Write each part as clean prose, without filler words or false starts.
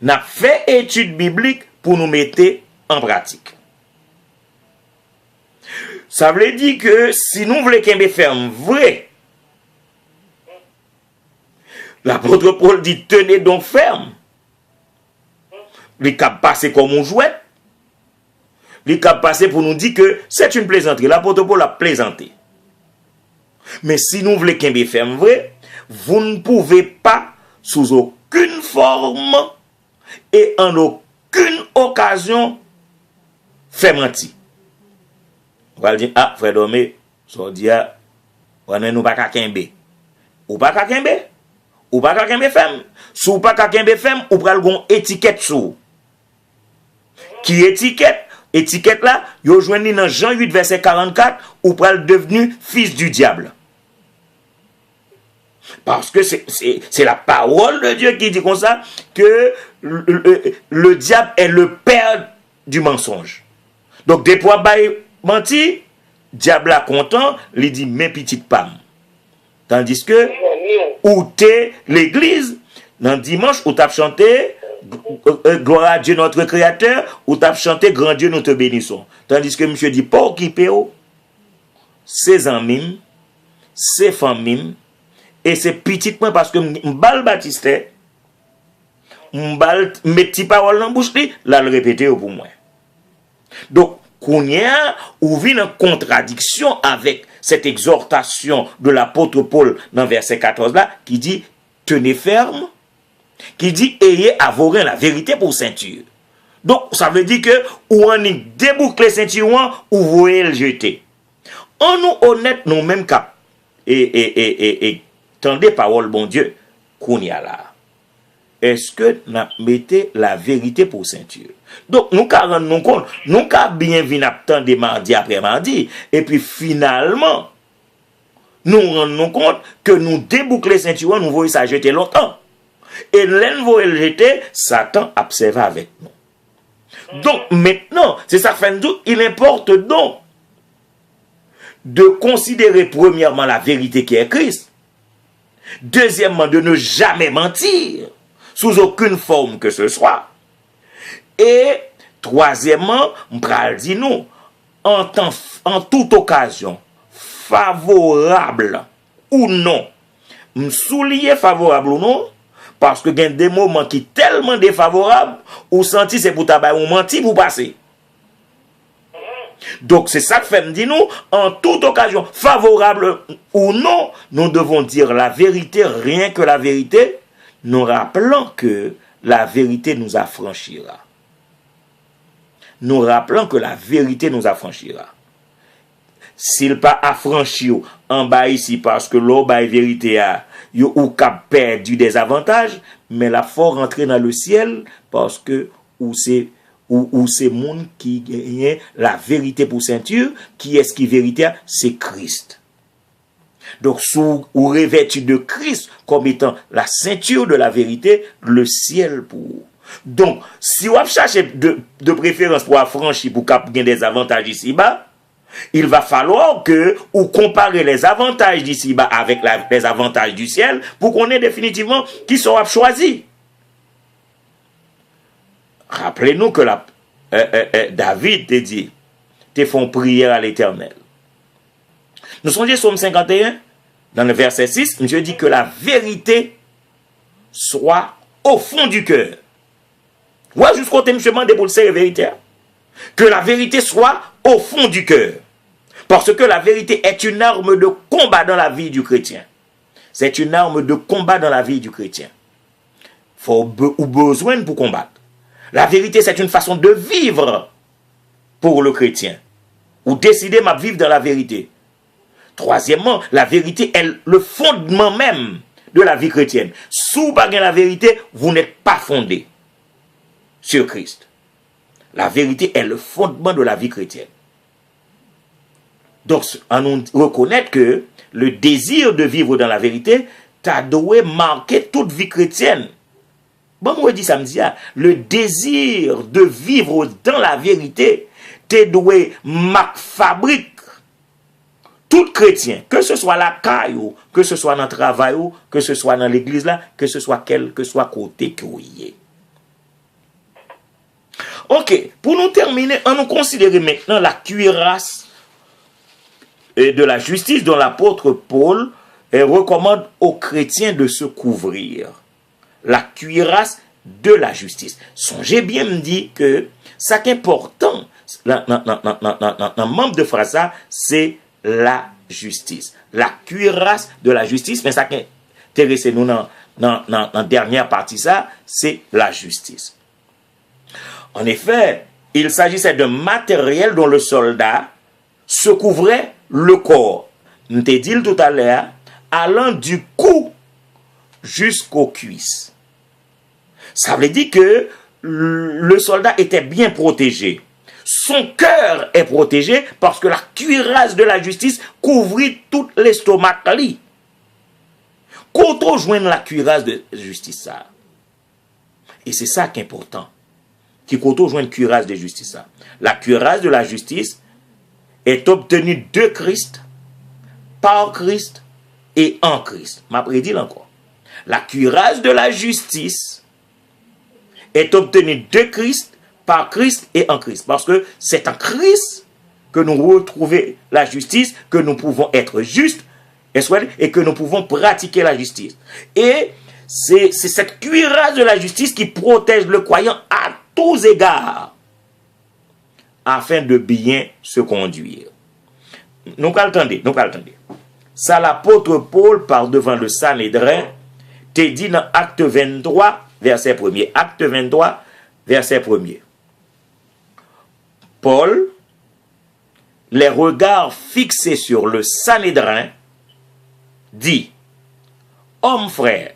n'a fait étude biblique pour nous mettre en pratique. Ça veut dire que si nous voulons qu'un ferme vrai, l'apôtre Paul dit tenez donc ferme. Les cap passer comme on jouet. Les cap passer pour nous dire que c'est une plaisanterie. L'apôtre Paul a plaisanté. Mais si nous voulons qu'un ferme vrai, vous ne pouvez pas, sous aucune forme et en aucune occasion, faire mentir. On va dire, ah, frère Domé, ça dit, on ne nous pas qu'à kembe. Ou pas qu'à kembe? Ou pas qu'à kembe femme? Si ou pas qu'à kembe femme, ou pral gon étiquette sous. Qui étiquette? Étiquette là, yo joigne dans Jean 8, verset 44, ou pral devenu fils du diable. Parce que c'est la parole de Dieu qui dit comme ça, que le diable est le père du mensonge. Donc, des fois, menti, diable a content, il dit, mes petites pommes. Tandis que, où t'es l'église, dans dimanche, où t'as chanté, gloire à Dieu notre Créateur, où t'as chanté, grand Dieu nous te bénissons. Tandis que monsieur dit, pas occupé, ses amis, ses familles, et c'est petitement parce que m'bal Baptiste, m'bal mes petites paroles dans la bouche, là le répéter pour moi. Donc, Kounia, ou vient en contradiction avec cette exhortation de l'apôtre Paul dans verset 14 là, qui dit, tenez ferme, qui dit, ayez à vos reins la vérité pour ceinture. Donc, ça veut dire que, ou on y déboucle ceinture, ou vous voyez le jeter. On nous honnête, nous mêmes cap. Et tendez parole, bon Dieu, Kounia là. Est-ce que nous mettez la vérité pour ceinture? Donc, nous avons nous compte, nous avons bien vu attendre mardi après mardi, et puis finalement, nous rendons compte que nous débouclons ceinture, nous voyons ça jeter longtemps. Et l'envoie le jeter, Satan observe avec nous. Donc, maintenant, c'est ça fait nous, il importe donc de considérer premièrement la vérité qui est Christ. Deuxièmement, de ne jamais mentir, sous aucune forme que ce soit. Et troisièmement, m'pral dit nous, en toute occasion, favorable ou non, m'soulier favorable ou non, parce que il y a des moments qui sont tellement défavorables, ou senti c'est pour tabac ou mentir pour passer. Donc c'est ça que fait me dit nous, en toute occasion, favorable ou non, nous devons dire la vérité, rien que la vérité, nous rappelons que la vérité nous affranchira. Nous rappelons que la vérité nous affranchira. S'il pas affranchi en bas ici parce que l'eau bas vérité a ou cap perdu des avantages, mais la faut rentrer dans le ciel parce que ou c'est monde qui gagne la vérité pour ceinture, qui est-ce qui vérité? C'est Christ. Donc, sous ou revêtu de Christ comme étant la ceinture de la vérité, le ciel pour. Donc, si vous cherchez de préférence pour affranchir, pour gagner des avantages ici-bas, il va falloir que vous comparez les avantages d'ici-bas avec les avantages du ciel pour qu'on ait définitivement qui sera choisi. Rappelez-nous que David te dit, te font prière à l'Éternel. Nous sommes au Psaume 51, dans le verset 6, Dieu dit que la vérité soit au fond du cœur. Ouais, jusqu'au thème chemin pour le vérité. Que la vérité soit au fond du cœur. Parce que la vérité est une arme de combat dans la vie du chrétien. C'est une arme de combat dans la vie du chrétien. Il faut besoin pour combattre. La vérité, c'est une façon de vivre pour le chrétien. Ou décider de vivre dans la vérité. Troisièmement, la vérité est le fondement même de la vie chrétienne. Si vous n'avez pas la vérité, vous n'êtes pas fondé sur Christ. La vérité est le fondement de la vie chrétienne. Donc, on nous reconnaît que le désir de vivre dans la vérité t'a doué marquer toute vie chrétienne. Bon, moi, je dis samedi, le désir de vivre dans la vérité t'a doué fabrique tout chrétien, que ce soit la caille, que ce soit dans le travail, que ce soit dans l'église là, que ce soit quel que soit côté que vous y est. Ok, pour nous terminer, on nous considère maintenant la cuirasse de la justice dont l'apôtre Paul recommande aux chrétiens de se couvrir. La cuirasse de la justice. Songez bien me dire que ça qui est important dans le membre de phrase, c'est la justice. La cuirasse de la justice, mais ça qui intéresse nous dans la dernière partie, ça, c'est la justice. En effet, il s'agissait de matériel dont le soldat se couvrait le corps. Nous t'ai dit tout à l'heure, allant du cou jusqu'aux cuisses. Ça veut dire que le soldat était bien protégé. Son cœur est protégé parce que la cuirasse de la justice couvrit tout l'estomac. Quand on joint la cuirasse de justice, ça. Et c'est ça qui est important. Qui quand on joint une cuirasse de justice, ça. La cuirasse de la justice est obtenue de Christ, par Christ et en Christ. M'a prédit encore. La cuirasse de la justice est obtenue de Christ, par Christ et en Christ. Parce que c'est en Christ que nous retrouvons la justice, que nous pouvons être justes et que nous pouvons pratiquer la justice. Et c'est cette cuirasse de la justice qui protège le croyant à tous égards afin de bien se conduire. Nous attendez. Ça, l'apôtre Paul, par devant le Sanhédrin, te dit dans Acte 23, verset 1er. Acte 23, verset 1er. Paul, les regards fixés sur le Sanhédrin, dit, « Homme frère,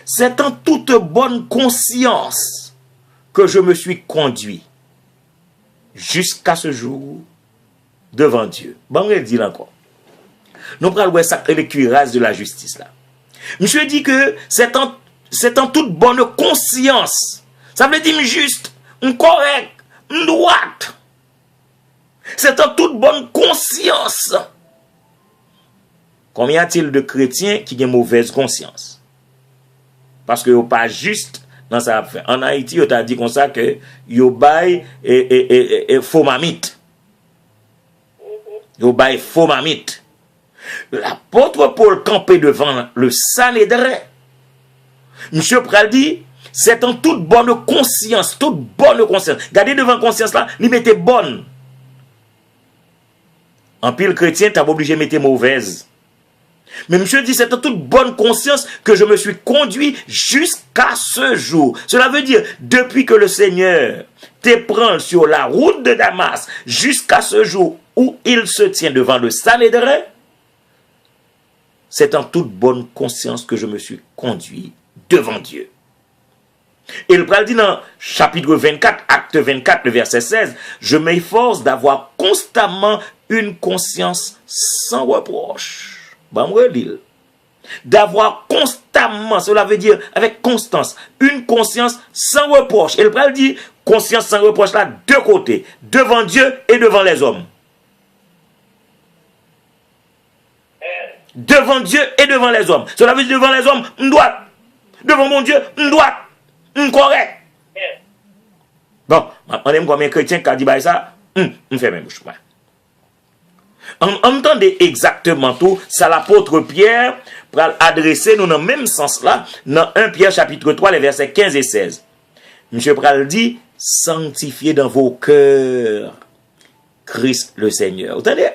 c'est en toute bonne conscience que je me suis conduit jusqu'à ce jour devant Dieu. » Bon, il dit encore. Nous prenons ça les cuirasses de la justice là. Monsieur dit que c'est en toute bonne conscience. Ça veut dire juste, correct, droite. C'est en toute bonne conscience. Combien y a-t-il de chrétiens qui ont mauvaise conscience? Parce que vous pas juste dans ça affaire. En Haïti, on t'a dit comme ça que yo bail et faux mamite. Yo bail faux mamite. L'apôtre Paul campé devant le Sanhédrin. Monsieur Pral dit, c'est en toute bonne conscience, toute bonne conscience. Regardez devant conscience là, il mettait bonne. En pile chrétien, tu n'as pas obligé de mettre mauvaise. Mais monsieur dit, c'est en toute bonne conscience que je me suis conduit jusqu'à ce jour. Cela veut dire, depuis que le Seigneur te prend sur la route de Damas, jusqu'à ce jour où il se tient devant le Sanhédrin, c'est en toute bonne conscience que je me suis conduit devant Dieu. Et le Pral dit dans chapitre 24, acte 24, le verset 16, je m'efforce d'avoir constamment une conscience sans reproche. D'avoir constamment, cela veut dire avec constance, une conscience sans reproche. Et le Pral dit conscience sans reproche là, deux côtés, devant Dieu et devant les hommes. Devant Dieu et devant les hommes. Cela veut dire devant les hommes, on doit. Devant mon Dieu, on doit. On correct. Bon, on aime combien chrétien qui a dit ça, on fait même bouche. Entendez exactement tout, ça l'apôtre Pierre pour adresser nous dans le même sens là, dans 1 Pierre chapitre 3, les versets 15 et 16. Monsieur Pral dit, sanctifiez dans vos cœurs Christ le Seigneur. Vous entendez?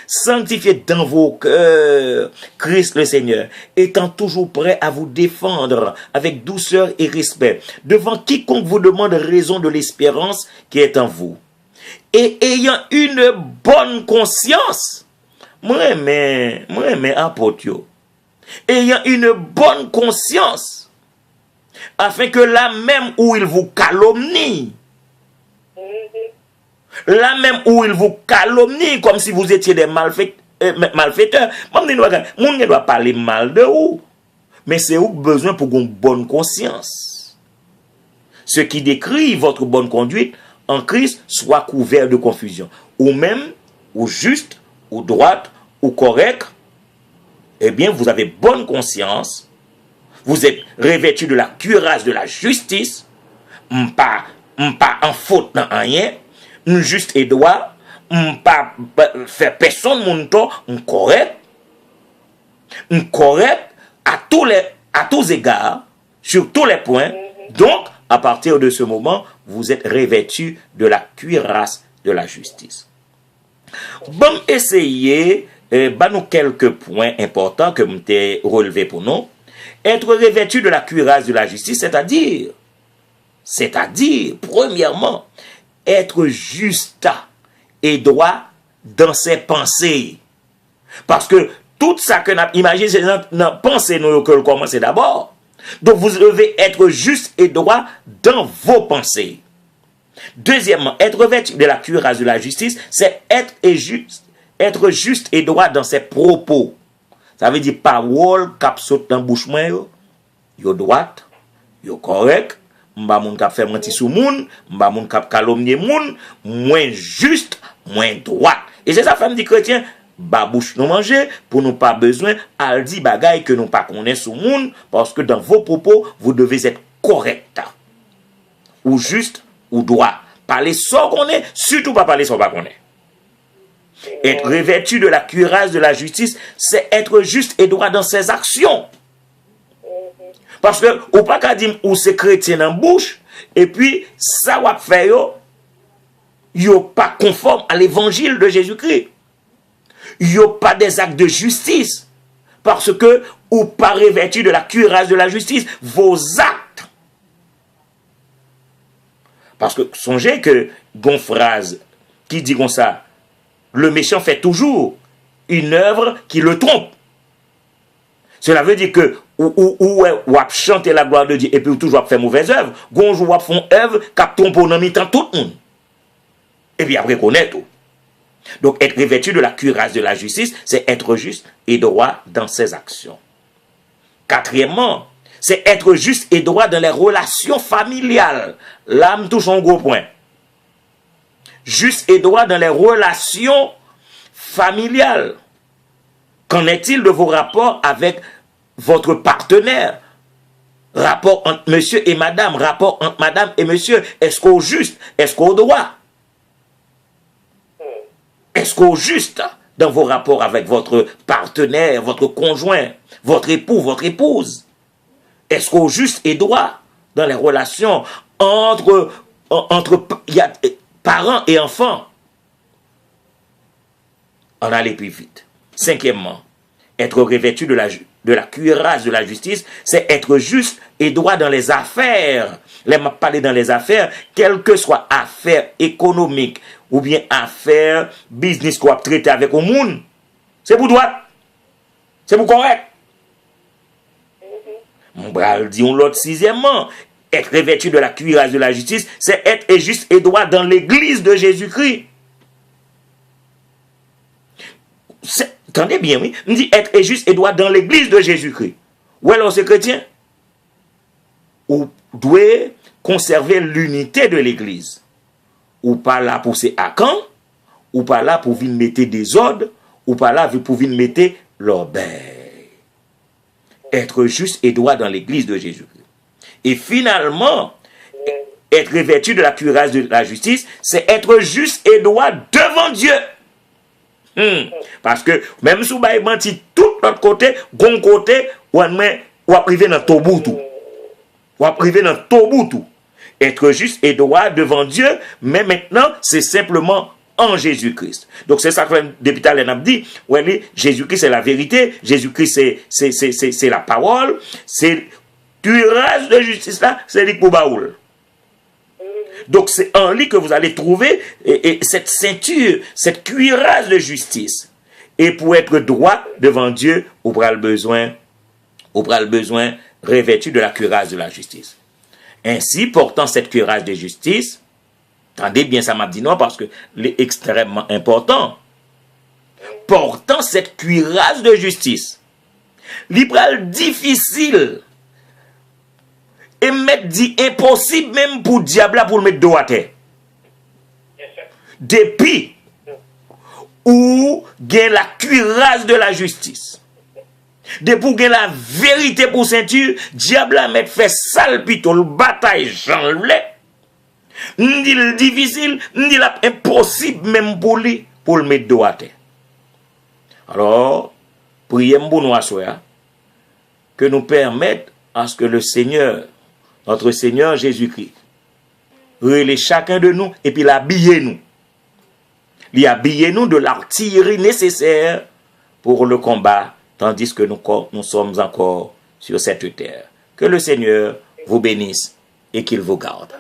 Sanctifiez dans vos cœurs Christ le Seigneur, étant toujours prêt à vous défendre avec douceur et respect devant quiconque vous demande raison de l'espérance qui est en vous. Et ayant une bonne conscience, moi mais apôtre, ayant une bonne conscience, afin que là même où il vous calomnie, là même où il vous calomnie, comme si vous étiez des malfaiteurs, mon ne doit parler mal de vous, mais c'est vous besoin pour une bonne conscience. Ce qui décrit votre bonne conduite en Christ soit couvert de confusion. Ou même, ou juste, ou droite, ou correct, eh bien, vous avez bonne conscience, vous êtes revêtu de la cuirasse de la justice, pas pas en faute dans rien, juste et droit, pas faire personne mon tort, correct à tous égards, sur tous les points. Donc, à partir de ce moment, vous êtes revêtu de la cuirasse de la justice. Bon, essayez, nous quelques points importants que vous avez relevés pour nous. Être revêtu de la cuirasse de la justice, c'est-à-dire, premièrement, être juste et droit dans ses pensées. Parce que tout ça que nous imaginons, c'est dans pensée nous que nous commençons d'abord. Donc vous devez être juste et droit dans vos pensées. Deuxièmement, être revêtu de la cuirasse de la justice, c'est être juste et droit dans ses propos. Ça veut dire parole qui saute dans la bouche, yo droite, yo correct, m'ba moun k'ap faire menti sou moun, m'ba moun k'ap calomnier moun, moins juste, moins droit. Et c'est ça fait me dit chrétien, ba bouche nous manger pour nous pas besoin al di bagay que nous pas connaît sou moun parce que dans vos propos, vous devez être correct. Ou juste ou droit. Parler sans qu'on est, surtout pas parler sans pas qu'on est. Être revêtu de la cuirasse de la justice, c'est être juste et droit dans ses actions. Parce que, ou pas qu'à dire, ou c'est chrétien en bouche, et puis, ça va faire, yo pas conforme à l'évangile de Jésus-Christ. Yo pas des actes de justice. Parce que, ou pas revêtu de la cuirasse de la justice, vos actes. Parce que, songez que, gon phrase, qui dit comme ça, le méchant fait toujours une œuvre qui le trompe. Cela veut dire que ou chanter la gloire de Dieu et puis toujours faire mauvaise œuvre. Gonjou ou font œuvre qui trompe en mi-temps tout le monde. Et puis après connaître tout. Donc être revêtu de la cuirasse de la justice, c'est être juste et droit dans ses actions. Quatrièmement, c'est être juste et droit dans les relations familiales. Là, me touche un gros point. Juste et droit dans les relations familiales. Qu'en est-il de vos rapports avec votre partenaire? Rapport entre monsieur et madame, rapport entre madame et monsieur, est-ce qu'au juste, est-ce qu'au droit? Est-ce qu'au juste dans vos rapports avec votre partenaire, votre conjoint, votre époux, votre épouse? Est-ce qu'au juste et droit dans les relations entre parents et enfants? On allait plus vite. Cinquièmement, être revêtu de la cuirasse de la justice, c'est être juste et droit dans les affaires. Là, m'a parlé dans les affaires, quelles que soient affaires économiques ou bien affaires business qu'on a traité avec au monde. C'est pour droit. C'est pour correct. Mon bral dit l'autre sixièmement, être revêtu de la cuirasse de la justice, c'est être juste et droit dans l'église de Jésus-Christ. Attendez bien, oui. On dit être juste et droit dans l'église de Jésus-Christ. Ou alors c'est chrétien. Ou doit conserver l'unité de l'église. Ou pas là pour ses accants, ou pas là pour venir mettre des ordres, ou pas là pour venir mettre l'obéi. Être juste et droit dans l'église de Jésus-Christ. Et finalement, être revêtu de la cuirasse de la justice, c'est être juste et droit devant Dieu. Parce que même si vous avez menti tout l'autre côté, bon côté, ou à priver dans Toboutou. Ou à priver dans Toboutou. Être juste et droit devant Dieu, mais maintenant, c'est simplement en Jésus-Christ. Donc c'est ça que depuis tout à l'heure, on a dit, Jésus-Christ c'est la vérité, Jésus-Christ c'est la parole, c'est cuirasse de justice là, c'est lui pour Baoul. Donc c'est en lui que vous allez trouver cette ceinture, cette cuirasse de justice. Et pour être droit devant Dieu, vous aurez le besoin revêtu de la cuirasse de la justice. Ainsi, portant cette cuirasse de justice, attendez bien ça m'a dit non parce que c'est extrêmement important. Portant cette cuirasse de justice, l'ibral difficile. Et mettre dit impossible même pour diable pour le mettre dos à terre. Depuis où gagne la cuirasse de la justice. Depuis où gagne la vérité pour ceinture, diable a mettre fait sale pito, le bataille j'enlève. On dit le difficile, on dit impossible même pour lui, pour le mettre dos à terre. Alors, prions pour nous à soi, que nous permette à ce que le Seigneur, notre Seigneur Jésus-Christ, relève chacun de nous et puis l'habille nous. L'habille nous de l'artillerie nécessaire pour le combat, tandis que nous sommes encore sur cette terre. Que le Seigneur vous bénisse et qu'il vous garde.